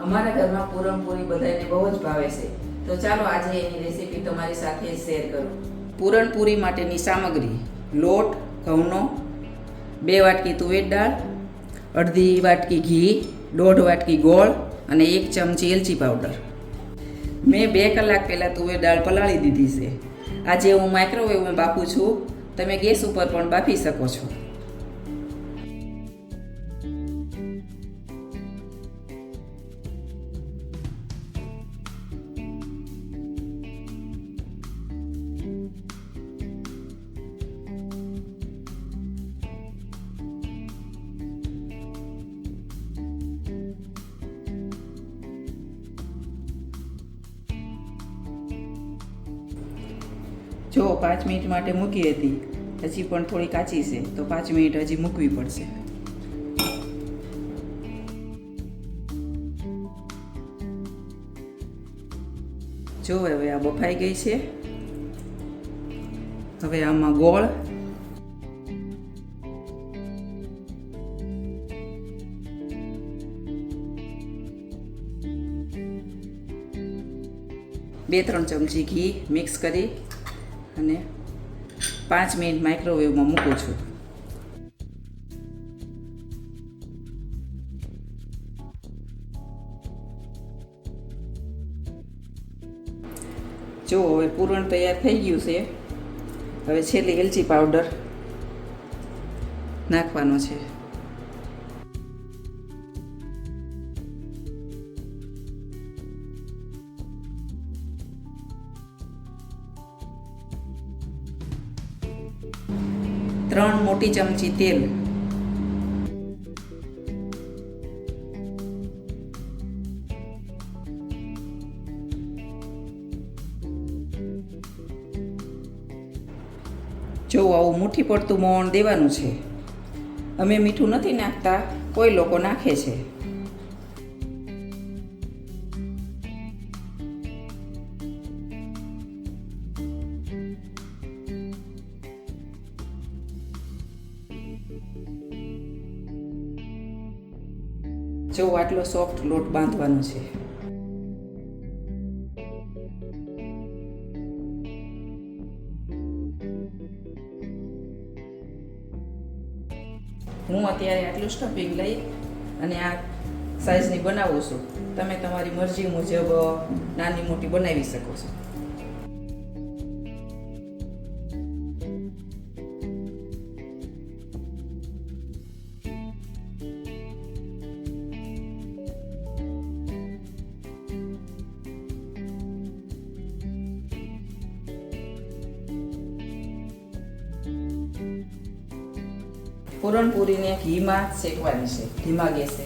અમારા ઘરમાં પૂરણપૂરી બધાને બહુ જ ભાવે છે, તો ચાલો આજે એની રેસીપી તમારી સાથે શેર કરું. પૂરણપૂરી માટેની સામગ્રી: લોટ ઘઉંનો, 2 વાટકી તુવેર દાળ, અડધી વાટકી ઘી, 1.5 વાટકી ગોળ અને 1 ચમચી એલચી પાવડર. મેં 2 કલાક પહેલાં તુવેર દાળ પલાળી દીધી છે. આજે હું માઇક્રોવેવમાં બાફું છું. તમે ગેસ ઉપર પણ બાફી શકો છો. જો 5 મિનિટ માટે મૂકી હતી, હજી પણ થોડી કાચી છે, તો 5 મિનિટ હજી મૂકવી પડશે. જો હવે આ બફાઈ ગઈ છે. હવે આમાં ગોળ, બે 3 ચમચી ઘી મિક્સ કરી અને 5 મિનિટ માઇક્રોવેવમાં મૂકું છું. જો હવે પૂરણ તૈયાર થઈ ગયું છે. હવે છેલ્લી એલચી પાવડર નાખવાનો છે. ત્રણ મોટી ચમચી તેલ, જો આવું મુઠ્ઠી પડતું મોણ દેવાનું છે. અમે મીઠું નથી નાખતા, કોઈ લોકો નાખે છે. જો આટલો સોફ્ટ લોટ બાંધવાનો છે. હું અત્યારે આટલું સ્ટફિંગ લઈ અને આ સાઈઝની બનાવું છું. તમે તમારી મરજી મુજબ નાની મોટી બનાવી શકો છો. પૂરણપૂરીને ઘીમાં શેકવાની છે, ધીમા ગેસે.